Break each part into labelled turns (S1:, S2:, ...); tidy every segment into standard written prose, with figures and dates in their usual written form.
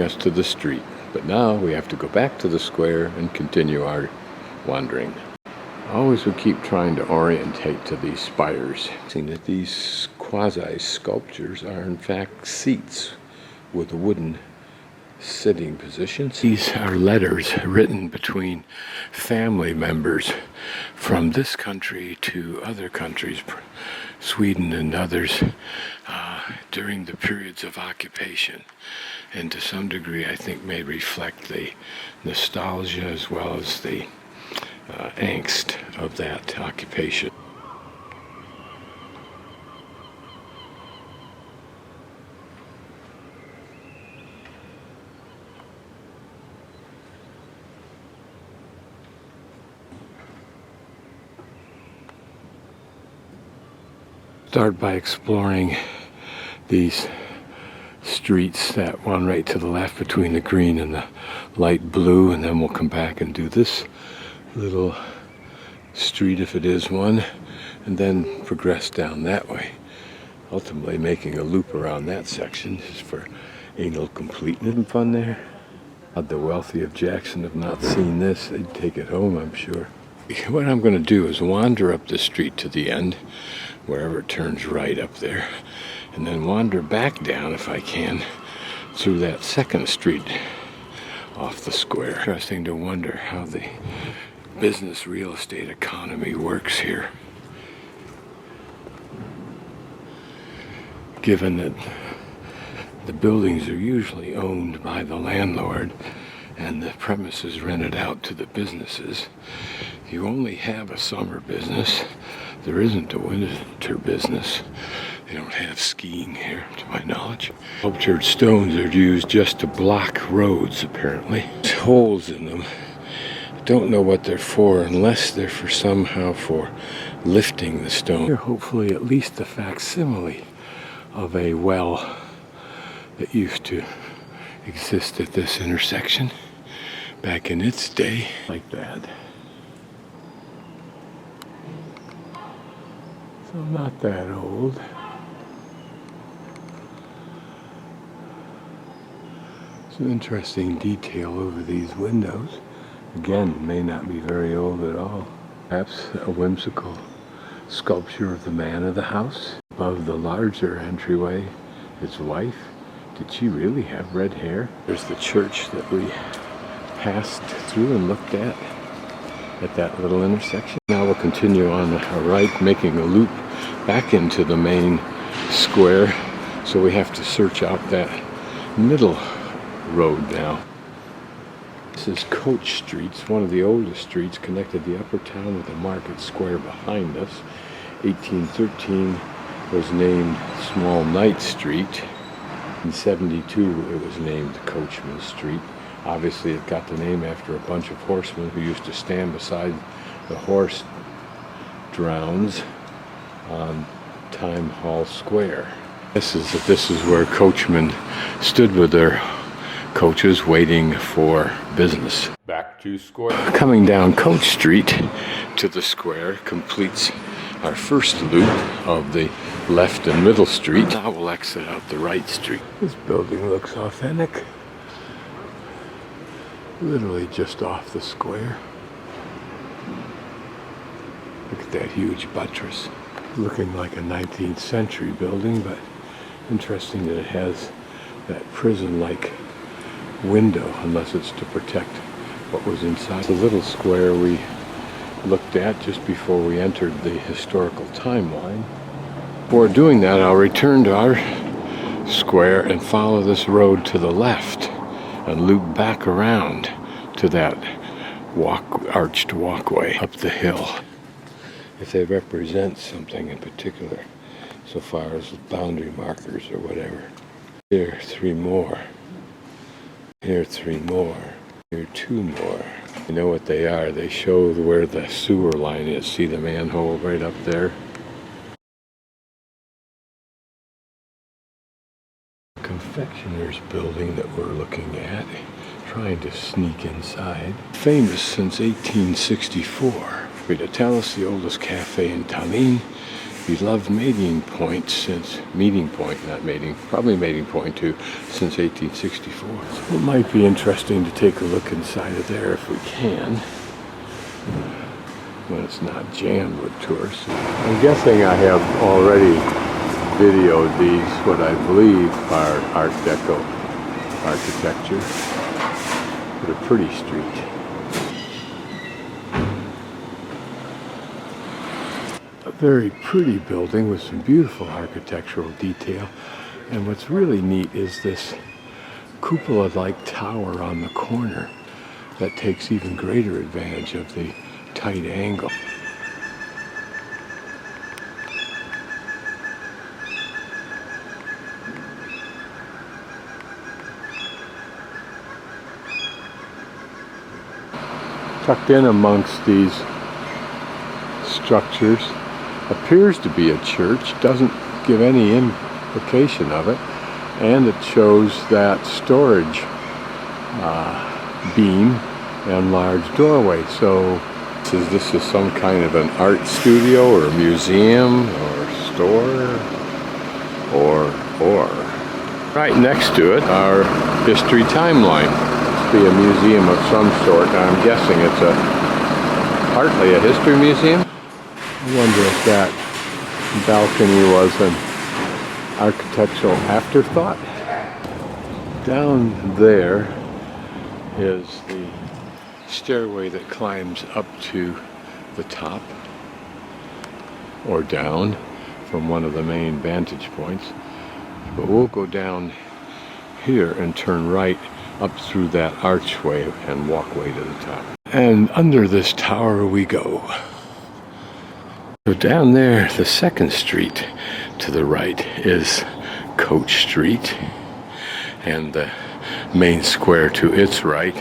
S1: us to the street. But now we have to go back to the square and continue our wandering. Always we keep trying to orientate to these spires, seeing that these quasi-sculptures are in fact seats with wooden sitting positions. These are letters written between family members from this country to other countries, Sweden and others, during the periods of occupation. And to some degree, I think, may reflect the nostalgia as well as the angst of that occupation. Start by exploring these streets, that one right to the left between the green and the light blue, and then we'll come back and do this little street if it is one, and then progress down that way, ultimately making a loop around that section just for anal completeness and fun there. The wealthy of Jackson have not seen this, they'd take it home, I'm sure. What I'm going to do is wander up the street to the end, wherever it turns right up there, and then wander back down, if I can, through that second street off the square. Interesting to wonder how the business real estate economy works here, given that the buildings are usually owned by the landlord and the premises rented out to the businesses. You only have a summer business. There isn't a winter business. They don't have skiing here, to my knowledge. Sculptured stones are used just to block roads, apparently. There's holes in them. I don't know what they're for, unless they're somehow for lifting the stone. Here, hopefully, at least a facsimile of a well that used to exist at this intersection back in its day, like that. So not that old. Some interesting detail over these windows. Again, may not be very old at all. Perhaps a whimsical sculpture of the man of the house. Above the larger entryway, his wife. Did she really have red hair? There's the church that we passed through and looked at that little intersection. Now we'll continue on our right, making a loop back into the main square. So we have to search out that middle road now. This is Coach Street. It's one of the oldest streets, connected the upper town with the market square behind us. 1813 was named Small Knight Street. In 72 it was named Coachman Street. Obviously it got the name after a bunch of horsemen who used to stand beside the horse drowns on Time Hall Square. This is where coachmen stood with their coaches waiting for business. Back to square. Coming down Coach Street to the square completes our first loop of the left and middle street. Now we'll exit out the right street. This building looks authentic. Literally just off the square. Look at that huge buttress. Looking like a 19th century building, but interesting that it has that prison-like window, unless it's to protect what was inside. The little square we looked at just before we entered the historical timeline. Before doing that, I'll return to our square and follow this road to the left and loop back around to that arched walkway up the hill. If they represent something in particular, so far as boundary markers or whatever. Here, 3 more. Here, 3 more. Here, 2 more. You know what they are. They show where the sewer line is. See the manhole right up there? Confectioner's building that we're looking at, trying to sneak inside. Famous since 1864. Vitellus, the oldest cafe in Tallinn, beloved meeting point since, meeting point, not mating, probably mating point too, since 1864. So it might be interesting to take a look inside of there if we can, when it's not jammed with tourists. I'm guessing I have already videoed these, what I believe are Art Deco architecture. What a pretty street. A very pretty building with some beautiful architectural detail. And what's really neat is this cupola-like tower on the corner that takes even greater advantage of the tight angle. Tucked in amongst these structures appears to be a church, doesn't give any indication of it, and it shows that storage beam and large doorway. So this is some kind of an art studio or a museum or store or right next to it our history timeline. Must be a museum of some sort. I'm guessing it's partly a history museum. I wonder if that balcony was an architectural afterthought. Down there is the stairway that climbs up to the top or down from one of the main vantage points. But we'll go down here and turn right up through that archway and walkway to the top. And under this tower we go. So down there, the second street to the right is Coach Street, and the main square to its right.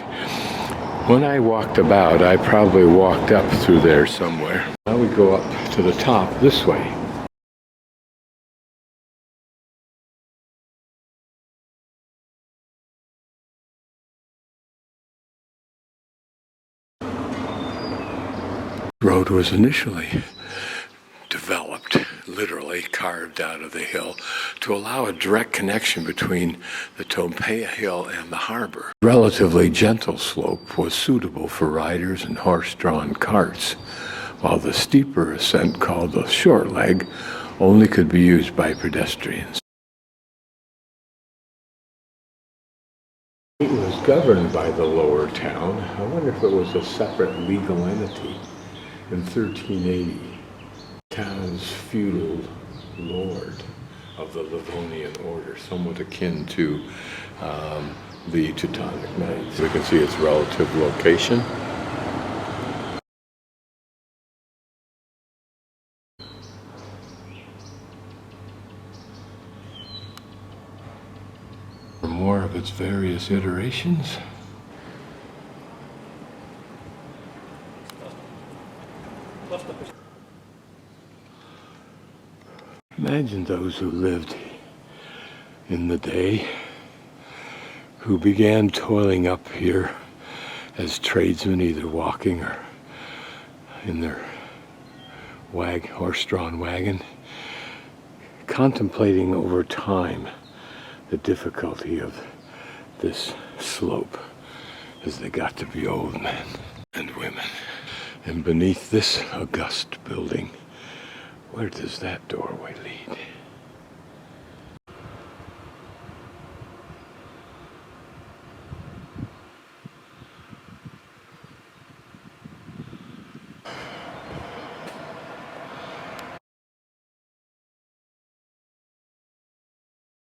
S1: When I walked about, I probably walked up through there somewhere. Now we go up to the top this way. The road was initially developed, literally carved out of the hill, to allow a direct connection between the Tompea Hill and the harbor. Relatively gentle slope was suitable for riders and horse-drawn carts, while the steeper ascent, called the short leg, only could be used by pedestrians. It was governed by the lower town. I wonder if it was a separate legal entity. In 1380, town's feudal lord of the Livonian order, somewhat akin to the Teutonic Knights. We can see its relative location. For more of its various iterations. Imagine those who lived in the day, who began toiling up here as tradesmen, either walking or in their horse-drawn wagon, contemplating over time the difficulty of this slope as they got to be old men and women. And beneath this august building, where does that doorway lead?